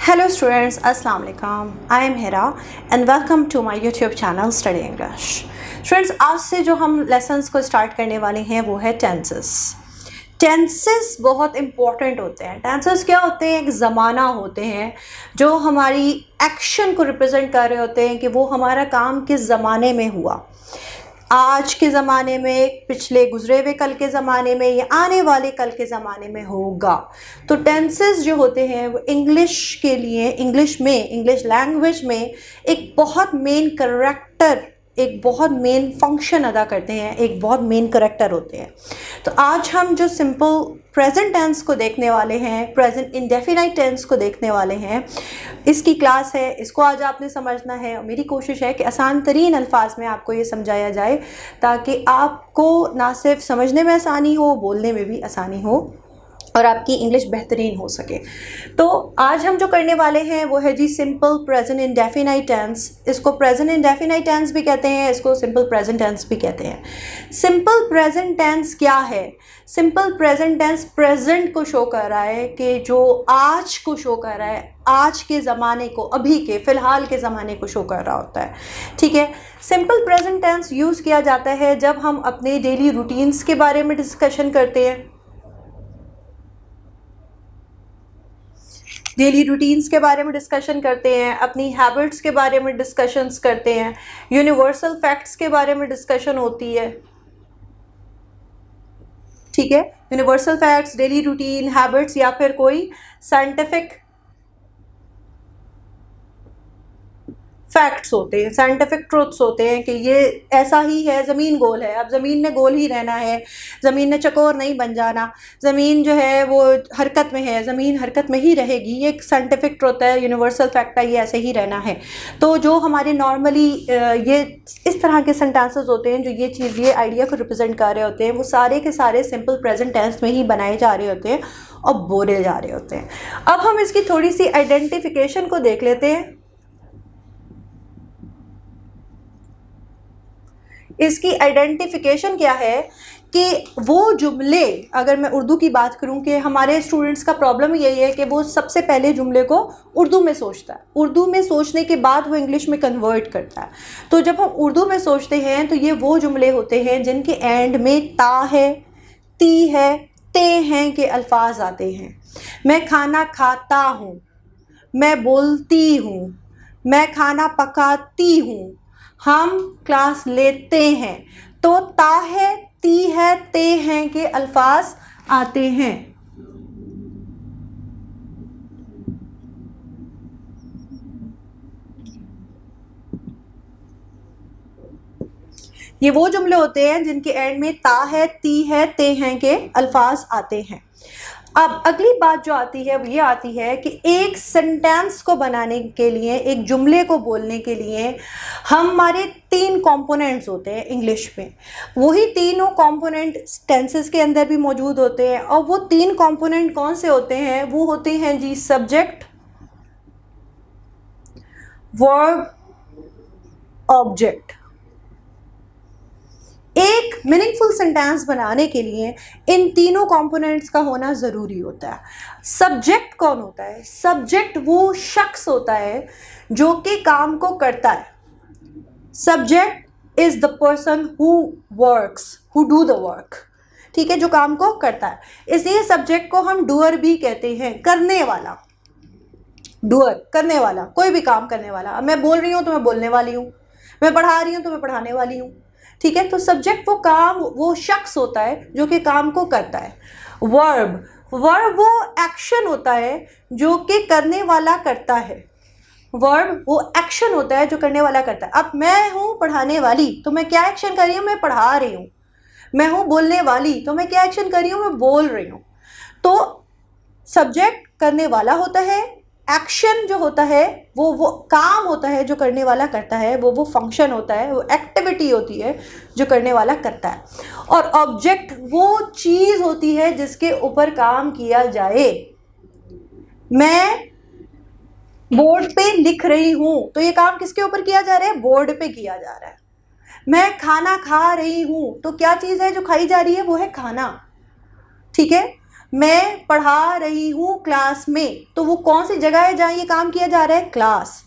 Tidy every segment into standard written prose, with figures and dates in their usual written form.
Hello students, Assalamu alaikum. I am Hira and welcome to my YouTube channel Study English. Students, आज से जो हम lessons को start करने वाले हैं वो है टेंसेस। टेंसेस बहुत इंपॉर्टेंट होते हैं। टेंसेस क्या होते हैं? एक ज़माना होते हैं जो हमारी एक्शन को रिप्रेजेंट कर रहे होते हैं कि वो हमारा काम किस ज़माने में हुआ, आज के ज़माने में, पिछले गुजरे हुए कल के ज़माने में या आने वाले कल के ज़माने में होगा। तो टेंसेस जो होते हैं वो इंग्लिश के लिए, इंग्लिश लैंग्वेज में एक बहुत मेन करैक्टर, एक बहुत मेन फंक्शन अदा करते हैं, एक बहुत मेन करैक्टर होते हैं। तो आज हम जो सिंपल प्रेजेंट टेंस को देखने वाले हैं, प्रेजेंट इंडेफिनाइट टेंस को देखने वाले हैं, इसकी क्लास है। इसको आज आपने समझना है और मेरी कोशिश है कि आसान तरीन अल्फाज में आपको ये समझाया जाए ताकि आपको ना सिर्फ समझने में आसानी हो, बोलने में भी आसानी हो और आपकी इंग्लिश बेहतरीन हो सके। तो आज हम जो करने वाले हैं वो है जी सिंपल प्रेजेंट इंडेफिनाइट टेंस। इसको प्रेजेंट इंडेफिनाइट टेंस भी कहते हैं, इसको सिंपल प्रेजेंट टेंस भी कहते हैं। सिंपल प्रेजेंट टेंस क्या है? सिंपल प्रेजेंट टेंस प्रेजेंट को शो कर रहा है कि जो आज को शो कर रहा है, आज के ज़माने को, अभी के फ़िलहाल के ज़माने को शो कर रहा होता है। ठीक है। सिंपल प्रेजेंट टेंस यूज़ किया जाता है जब हम अपने डेली रूटीन्स के बारे में डिस्कशन करते हैं, डेली रूटीन्स के बारे में डिस्कशन करते हैं, अपनी हैबिट्स के बारे में डिस्कशंस करते हैं, यूनिवर्सल फैक्ट्स के बारे में डिस्कशन होती है। ठीक है। Universal facts, daily routine, habits या फिर कोई साइंटिफिक फैक्ट्स होते हैं, साइंटिफिक ट्रूथ्स होते हैं कि ये ऐसा ही है, ज़मीन गोल है, अब ज़मीन ने गोल ही रहना है, ज़मीन ने चकोर नहीं बन जाना, ज़मीन जो है वो हरकत में है, ज़मीन हरकत में ही रहेगी। ये एक साइंटिफिक ट्रूथ है, यूनिवर्सल फैक्ट है, ये ऐसे ही रहना है। तो जो हमारे नॉर्मली ये इस तरह के सेंटेंसेस होते हैं जो ये चीज़, ये आइडिया को रिप्रेजेंट कर रहे होते हैं, वो सारे के सारे सिंपल प्रेजेंट टेंस में ही बनाए जा रहे होते हैं और बोले जा रहे होते हैं। अब हम इसकी थोड़ी सी आइडेंटिफिकेशन को देख लेते हैं। इसकी आइडेंटिफिकेशन क्या है कि वो जुमले, अगर मैं उर्दू की बात करूं कि हमारे स्टूडेंट्स का प्रॉब्लम यही है कि वो सबसे पहले जुमले को उर्दू में सोचता है, उर्दू में सोचने के बाद वो इंग्लिश में कन्वर्ट करता है। तो जब हम उर्दू में सोचते हैं तो ये वो जुमले होते हैं जिनके एंड में ता है, ती है, ते हैं के अल्फाज आते हैं। मैं खाना खाता हूँ, मैं बोलती हूँ, मैं खाना पकाती हूँ, हम क्लास लेते हैं। तो ता है, ती है, ते हैं के अल्फाज आते हैं। ये वो जुमले होते हैं जिनके एंड में ता है, ती है, ते हैं के अल्फाज आते हैं। अब अगली बात जो आती है वो ये आती है कि एक सेंटेंस को बनाने के लिए, एक जुमले को बोलने के लिए हमारे 3 कंपोनेंट्स होते हैं इंग्लिश में। वही तीनों कंपोनेंट टेंसेस के अंदर भी मौजूद होते हैं और वो 3 कंपोनेंट कौन से होते हैं? वो होते हैं जी सब्जेक्ट, वर्ब, ऑब्जेक्ट। एक मीनिंगफुल सेंटेंस बनाने के लिए इन तीनों कंपोनेंट्स का होना ज़रूरी होता है। सब्जेक्ट कौन होता है? सब्जेक्ट वो शख्स होता है जो कि काम को करता है। Subject is the person who works, who do the work. ठीक है, जो काम को करता है। इसलिए सब्जेक्ट को हम डूअर भी कहते हैं, करने वाला। डूअर, करने वाला, कोई भी काम करने वाला। अब मैं बोल रही हूँ तो मैं बोलने वाली हूँ, मैं पढ़ा रही हूँ तो मैं पढ़ाने वाली हूँ। ठीक है। तो सब्जेक्ट वो काम, वो शख्स होता है जो कि काम को करता है। वर्ब, वर्ब वो एक्शन होता है जो कि करने वाला करता है। वर्ब वो एक्शन होता है जो करने वाला करता है। अब मैं हूँ पढ़ाने वाली तो मैं क्या एक्शन कर रही हूँ? मैं पढ़ा रही हूँ। मैं हूँ बोलने वाली तो मैं क्या एक्शन कर रही हूँ? मैं बोल रही हूँ। तो सब्जेक्ट करने वाला होता है, एक्शन जो होता है वो काम होता है जो करने वाला करता है, वो फंक्शन होता है, वो एक्टिविटी होती है जो करने वाला करता है। और ऑब्जेक्ट वो चीज़ होती है जिसके ऊपर काम किया जाए। मैं बोर्ड पे लिख रही हूँ तो ये काम किसके ऊपर किया जा रहा है? बोर्ड पे किया जा रहा है। मैं खाना खा रही हूँ तो क्या चीज़ है जो खाई जा रही है? वो है खाना। ठीक है। मैं पढ़ा रही हूँ क्लास में, तो वो कौन सी जगह है जहाँ ये काम किया जा रहा है? क्लास।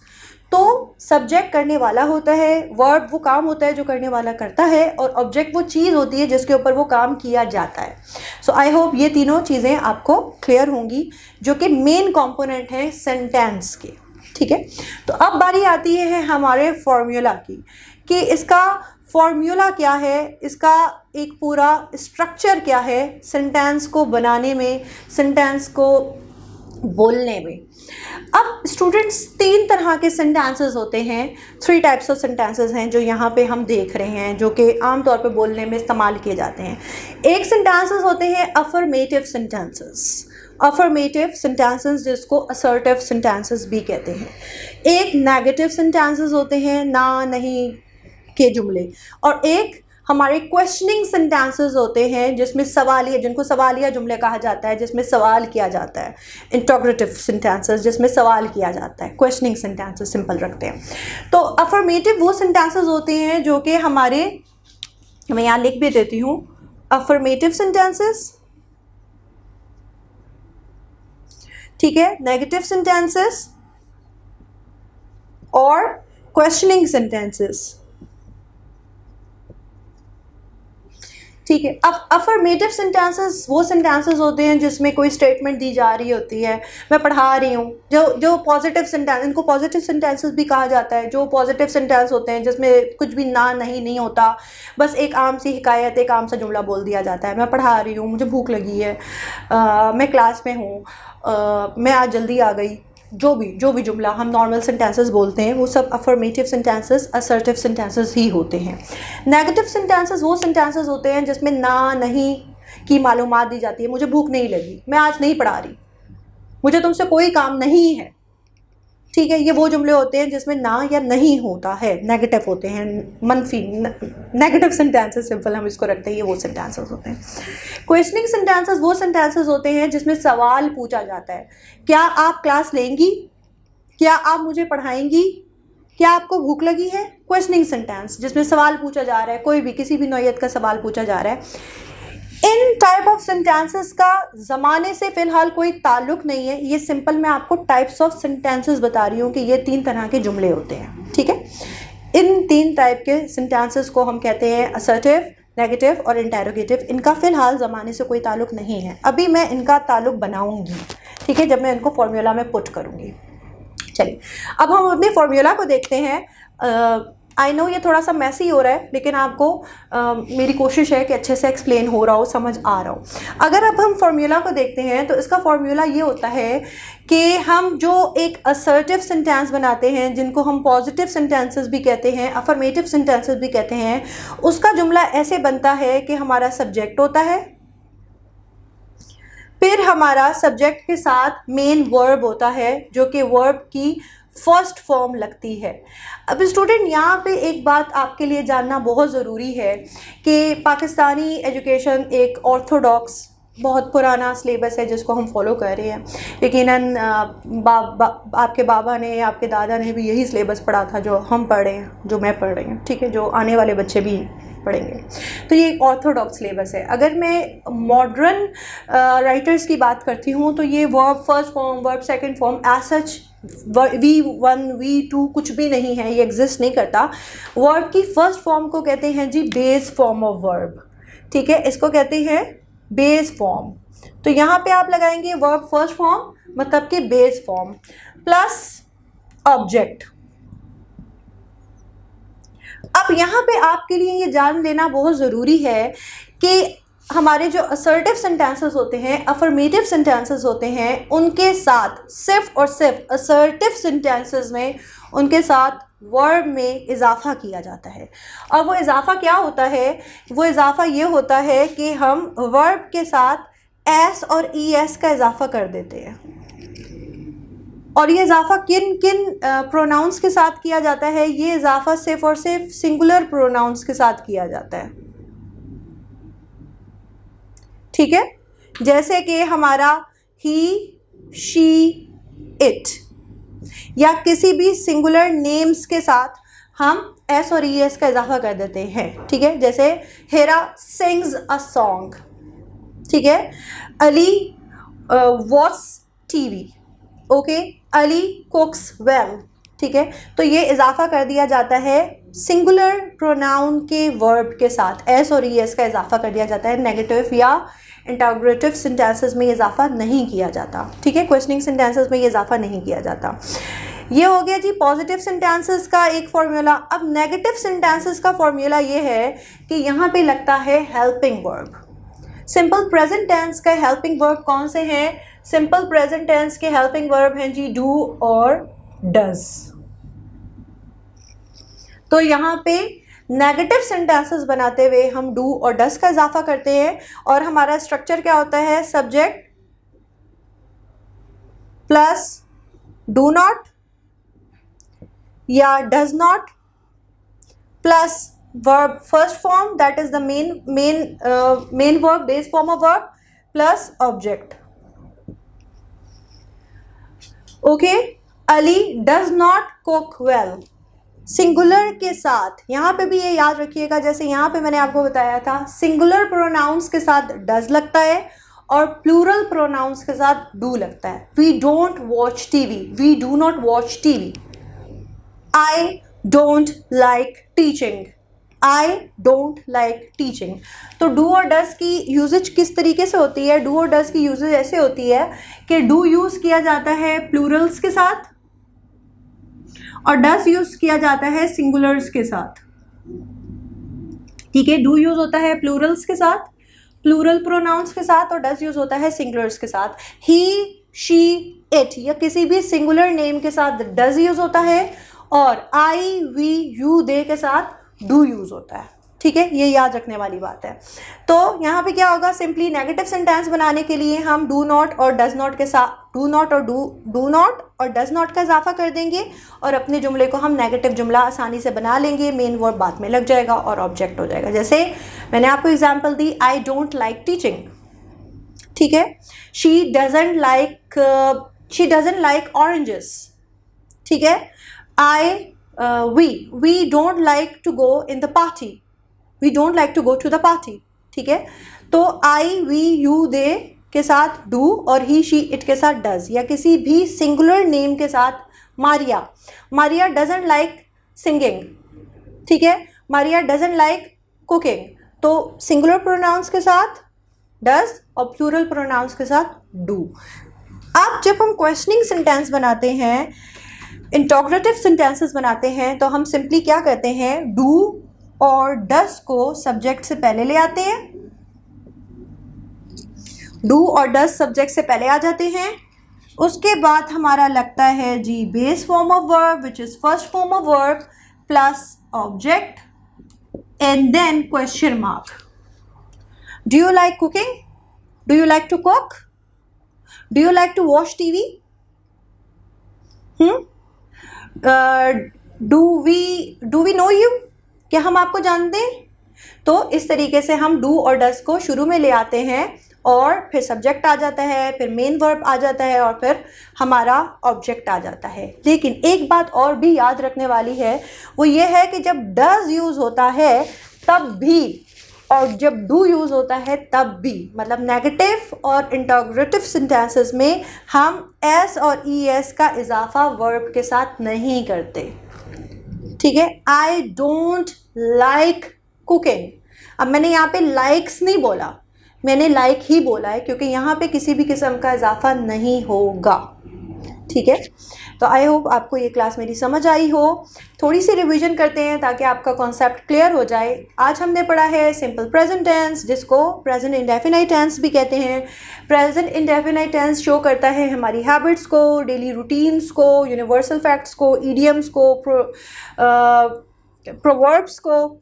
तो सब्जेक्ट करने वाला होता है, वर्ब वो काम होता है जो करने वाला करता है, और ऑब्जेक्ट वो चीज़ होती है जिसके ऊपर वो काम किया जाता है। सो आई होप ये तीनों चीज़ें आपको क्लियर होंगी जो कि मेन कंपोनेंट हैं सेंटेंस के। ठीक है, तो अब बारी आती है हमारे फॉर्मूला की कि इसका फॉर्मूला क्या है, इसका एक पूरा स्ट्रक्चर क्या है सेंटेंस को बनाने में, सेंटेंस को बोलने में। अब स्टूडेंट्स, 3 तरह के सेंटेंसेस होते हैं, 3 टाइप्स ऑफ सेंटेंसेस हैं जो यहाँ पे हम देख रहे हैं, जो कि आमतौर पे बोलने में इस्तेमाल किए जाते हैं। एक सेंटेंसेस होते हैं अफर्मेटिव सेंटेंसेस, अफर्मेटिव सेंटेंसेस जिसको असर्टिव सेंटेंसेस भी कहते हैं। एक नेगेटिव सेंटेंसेस होते हैं, ना नहीं के जुमले, और एक हमारे क्वेश्चनिंग सेंटेंसेस होते हैं जिसमें सवालिया, जिनको सवालिया जुमले कहा जाता है, जिसमें सवाल किया जाता है। इंटरोगेटिव सेंटेंसेस जिसमें सवाल किया जाता है, क्वेश्चनिंग सेंटेंसेस सिंपल रखते हैं। तो अफर्मेटिव वो सेंटेंसेस होते हैं जो कि हमारे, मैं यहाँ लिख भी देती हूँ, अफर्मेटिव सेंटेंसेस, ठीक है, नेगेटिव सेंटेंसेस और क्वेश्चनिंग सेंटेंसेस। ठीक है, अब अफर्मेटिव सेंटेंसेस वो सेंटेंसेस होते हैं जिसमें कोई स्टेटमेंट दी जा रही होती है, मैं पढ़ा रही हूँ, जो पॉजिटिव सेंटेंस, इनको पॉजिटिव सेंटेंसेस भी कहा जाता है। जो पॉजिटिव सेंटेंस होते हैं जिसमें कुछ भी ना नहीं होता, बस एक आम सी हिकायत, एक आम सा जुमला बोल दिया जाता है, मैं पढ़ा रही हूँ, मुझे भूख लगी है, मैं क्लास में हूँ, मैं आज जल्दी आ गई, जो भी जुमला हम नॉर्मल सेंटेंसेस बोलते हैं वो सब अफर्मेटिव सेंटेंसेस, असर्टिव सेंटेंसेस ही होते हैं। नेगेटिव सेंटेंसेस वो सेंटेंसेस होते हैं जिसमें ना नहीं की मालूमात दी जाती है, मुझे भूख नहीं लगी, मैं आज नहीं पढ़ा रही, मुझे तुमसे कोई काम नहीं है। ठीक है, ये वो जुमले होते हैं जिसमें ना या नहीं होता है, नेगेटिव होते हैं, मनफी नेगेटिव सेंटेंसेस सिंपल हम इसको रखते हैं, ये वो सेंटेंसेस होते हैं। क्वेश्चनिंग सेंटेंसेस वो सेंटेंसेस होते हैं जिसमें सवाल पूछा जाता है, क्या आप क्लास लेंगी, क्या आप मुझे पढ़ाएंगी, क्या आपको भूख लगी है। क्वेश्चनिंग सेंटेंस जिसमें सवाल पूछा जा रहा है, कोई भी किसी भी नौइयत का सवाल पूछा जा रहा है। इन टाइप ऑफ सेंटेंसेस का ज़माने से फ़िलहाल कोई ताल्लुक़ नहीं है, ये सिंपल मैं आपको टाइप्स ऑफ सेंटेंसेस बता रही हूँ कि ये 3 तरह के जुमले होते हैं। ठीक है, इन 3 टाइप के सेंटेंसेस को हम कहते हैं असर्टिव, नेगेटिव और इंटेरोगेटिव। इनका फ़िलहाल ज़माने से कोई ताल्लुक़ नहीं है, अभी मैं इनका ताल्लुक़ बनाऊँगी, ठीक है, जब मैं इनको फॉर्मूला में पुट करूँगी। चलिए, अब हम अपने फॉर्मूला को देखते हैं। आई नो ये थोड़ा सा मैसी हो रहा है, लेकिन आपको मेरी कोशिश है कि अच्छे से एक्सप्लेन हो रहा हो, समझ आ रहा हो। अगर अब हम फॉर्मूला को देखते हैं तो इसका फॉर्मूला ये होता है कि हम जो एक असर्टिव सेंटेंस बनाते हैं, जिनको हम पॉजिटिव सेंटेंसेस भी कहते हैं, अफर्मेटिव सेंटेंसेस भी कहते हैं, उसका जुमला ऐसे बनता है कि हमारा सब्जेक्ट होता है, फिर हमारा सब्जेक्ट के साथ मेन वर्ब होता है जो कि वर्ब की फर्स्ट फॉर्म लगती है। अब स्टूडेंट, यहाँ पे एक बात आपके लिए जानना बहुत ज़रूरी है कि पाकिस्तानी एजुकेशन एक ऑर्थोडॉक्स बहुत पुराना सिलेबस है जिसको हम फॉलो कर रहे हैं। यकीनन आपके बाबा ने, आपके दादा ने भी यही सिलेबस पढ़ा था जो हम पढ़ रहे हैं, जो मैं पढ़ रही हूँ, ठीक है, जो आने वाले बच्चे भी पढ़ेंगे। तो ये एक ऑर्थोडॉक्स सिलेबस है। अगर मैं मॉडर्न राइटर्स की बात करती हूँ तो ये verb first form, verb second form, as such V1 V2 कुछ भी नहीं है, ये एग्जिस्ट नहीं करता। वर्ब की फर्स्ट फॉर्म को कहते हैं जी बेस फॉर्म ऑफ वर्ब, ठीक है, इसको कहते हैं बेस फॉर्म। तो यहाँ पे आप लगाएंगे वर्ब फर्स्ट फॉर्म मतलब कि बेस फॉर्म प्लस ऑब्जेक्ट। अब यहाँ पे आपके लिए ये जान लेना बहुत ज़रूरी है कि हमारे जो असर्टिव सेंटेंसेस होते हैं, अफर्मेटिव सेंटेंसेस होते हैं, उनके साथ सिर्फ और सिर्फ असर्टिव सेंटेंसेस में उनके साथ वर्ब में इजाफा किया जाता है। और वो इजाफा क्या होता है? वो इजाफा ये होता है कि हम वर्ब के साथ एस और ई एस का इजाफा कर देते हैं। और ये इजाफा किन किन प्रोनाउंस के साथ किया जाता है? ये इजाफा सिर्फ और सिर्फ सिंगुलर प्रोनाउंस के साथ किया जाता है, ठीक है। जैसे कि हमारा ही, शी, इट या किसी भी सिंगुलर नेम्स के साथ हम एस और ई एस का इजाफा कर देते हैं, ठीक है। जैसे हेरा सिंग्स अ सॉन्ग, ठीक है, Ali watch TV, okay, Ali कुक्स well, ठीक है। तो ये इजाफा कर दिया जाता है सिंगुलर प्रोनाउन के वर्ब के साथ, एस और ई एस का इजाफा कर दिया जाता है, नेगेटिव या इंटरोगेटिव सेंटेंसेस में इजाफा नहीं किया जाता, ठीक है, क्वेश्चनिंग सेंटेंसेस में ये इजाफा नहीं किया जाता। ये हो गया जी पॉजिटिव सेंटेंसेस का एक फॉर्मूला। अब नेगेटिव सेंटेंसेस का फॉर्मूला ये है कि यहाँ पे लगता है helping verb. Simple present tense का हेल्पिंग वर्ब कौन से हैं? सिंपल प्रेजेंट टेंस के हेल्पिंग वर्ब हैं जी डू और डज। तो यहाँ पे नेगेटिव सेंटेंसेस बनाते हुए हम डू और डज का इजाफा करते हैं और हमारा स्ट्रक्चर क्या होता है? सब्जेक्ट प्लस डू नॉट या does not plus verb first form, that is the main verb, base form of verb, plus object. Okay, Ali does not cook well, singular के साथ। यहाँ पे भी ये याद रखिएगा, जैसे यहाँ पे मैंने आपको बताया था सिंगुलर प्रोनाउंस के साथ डज लगता है और प्लूरल प्रोनाउंस के साथ डू लगता है। We don't watch TV, we do not watch TV. I don't like teaching, I don't like teaching. तो डू और डज की यूजेज किस तरीके से होती है? डू और डज की यूजेज ऐसे होती है कि डू यूज़ किया जाता है प्लूरल्स के साथ और डज यूज़ किया जाता है सिंगुलर्स के साथ, ठीक है। डू यूज़ होता है प्लूरल्स के साथ, प्लूरल प्रोनाउंस के साथ, और डज यूज़ होता है सिंगुलर्स के साथ। ही, शी, इट या किसी भी सिंगुलर नेम के साथ डज यूज़ होता है और आई, वी, यू, दे के साथ डू यूज़ होता है, ठीक है। ये याद रखने वाली बात है। तो यहाँ पे क्या होगा? सिंपली नेगेटिव सेंटेंस बनाने के लिए हम डू नॉट और डज नॉट के साथ डू नॉट और डज नॉट का इजाफा कर देंगे और अपने जुमले को हम नेगेटिव जुमला आसानी से बना लेंगे। मेन वर्ब बाद में लग जाएगा और ऑब्जेक्ट हो जाएगा। जैसे मैंने आपको example the, I don't like teaching, ठीक है। शी डजंट लाइक ऑरेंजेस, ठीक है। we don't like to go in the party, we don't like to go to the party, ठीक है। तो I, we, you, they के साथ do और he, she, it के साथ does, या किसी भी सिंगुलर नेम के साथ मारिया doesn't like singing, ठीक है। मारिया doesn't like cooking, तो सिंगुलर प्रोनाउंस के साथ does और प्लूरल प्रोनाउंस के साथ do। अब जब हम क्वेश्चनिंग सेंटेंस बनाते हैं, इंटरोगेटिव सेंटेंसेस बनाते हैं, तो हम सिंपली क्या करते हैं? डू और डज को सब्जेक्ट से पहले ले आते हैं, डू और डज सब्जेक्ट से पहले आ जाते हैं। उसके बाद हमारा लगता है जी base form of verb which is first form of verb plus object and then question mark. Do you like cooking? Do you like to cook? Do you like to watch TV? Do we know you? क्या हम आपको जानते हैं? तो इस तरीके से हम डू और डज को शुरू में ले आते हैं और फिर सब्जेक्ट आ जाता है, फिर मेन वर्ब आ जाता है और फिर हमारा ऑब्जेक्ट आ जाता है। लेकिन एक बात और भी याद रखने वाली है, वो ये है कि जब डज यूज़ होता है तब भी और जब डू यूज़ होता है तब भी, मतलब नेगेटिव और इंटरोगेटिव सेंटेंसेस में हम एस और ई एस का इजाफा वर्ब के साथ नहीं करते, ठीक है। आई डोंट लाइक कुकिंग, अब मैंने यहाँ पे लाइक्स नहीं बोला, मैंने लाइक ही बोला है क्योंकि यहाँ पे किसी भी किस्म का इजाफा नहीं होगा, ठीक है। तो आई होप आपको ये क्लास मेरी समझ आई हो। थोड़ी सी रिवीजन करते हैं ताकि आपका कॉन्सेप्ट क्लियर हो जाए। आज हमने पढ़ा है सिंपल प्रेजेंट टेंस, जिसको प्रेजेंट इंडेफिनाइट टेंस भी कहते हैं। प्रेजेंट इंडेफिनाइट टेंस शो करता है हमारी हैबिट्स को, डेली रूटीन्स को, यूनिवर्सल फैक्ट्स को, इडियम्स को, प्रोवर्ब्स को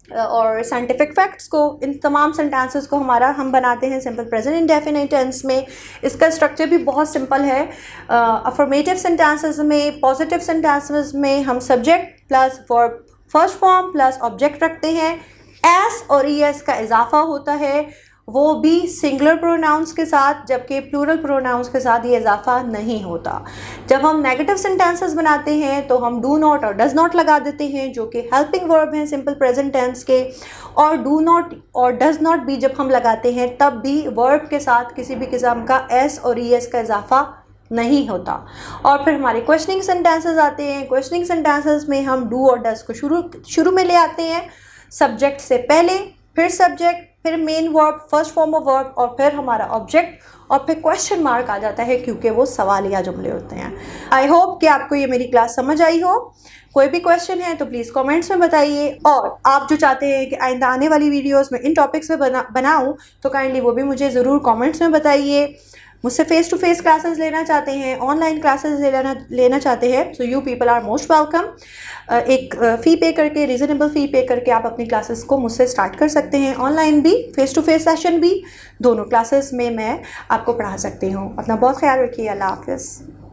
और साइंटिफिक फैक्ट्स को। इन तमाम सेंटेंसेस को हम बनाते हैं सिंपल प्रेजेंट इंडेफिनाइट टेंस में। इसका स्ट्रक्चर भी बहुत सिंपल है। अफर्मेटिव सेंटेंसेस में, पॉजिटिव सेंटेंसेस में हम subject plus verb first form plus object रखते हैं। एस और ई एस का इजाफा होता है वो भी सिंगुलर प्रोनाउंस के साथ, जबकि प्लूरल प्रोनाउंस के साथ ये इजाफा नहीं होता। जब हम नेगेटिव सेंटेंसेस बनाते हैं तो हम डू नॉट और डज नॉट लगा देते हैं, जो कि हेल्पिंग वर्ब हैं सिंपल प्रेजेंट टेंस के। और डू नॉट और डज नॉट भी जब हम लगाते हैं तब भी वर्ब के साथ किसी भी किस्म का एस और ई एस का इजाफा नहीं होता। और फिर हमारे क्वेश्चनिंग सेंटेंसेस आते हैं। क्वेश्चनिंग सेंटेंसेस में हम डू और डज को शुरू में ले आते हैं, सब्जेक्ट से पहले, फिर सब्जेक्ट, फिर main verb, first form of verb, और फिर हमारा ऑब्जेक्ट, और फिर क्वेश्चन मार्क आ जाता है क्योंकि वो सवालिया जुमले होते हैं। आई होप कि आपको ये मेरी क्लास समझ आई हो। कोई भी क्वेश्चन है तो प्लीज़ कमेंट्स में बताइए, और आप जो चाहते हैं कि आइंदा आने वाली वीडियोस में इन टॉपिक्स पे बनाऊं तो काइंडली वो भी मुझे ज़रूर कमेंट्स में बताइए। मुझसे फेस टू फेस क्लासेस लेना चाहते हैं, ऑनलाइन क्लासेस लेना चाहते हैं, so you people are most welcome. एक फ़ी पे करके, रीज़नेबल फ़ी पे करके आप अपनी क्लासेस को मुझसे स्टार्ट कर सकते हैं, ऑनलाइन भी, फेस टू फेस सेशन भी, दोनों क्लासेस में मैं आपको पढ़ा सकती हूँ। अपना बहुत ख्याल रखिए। अल्लाह हाफ़िज़।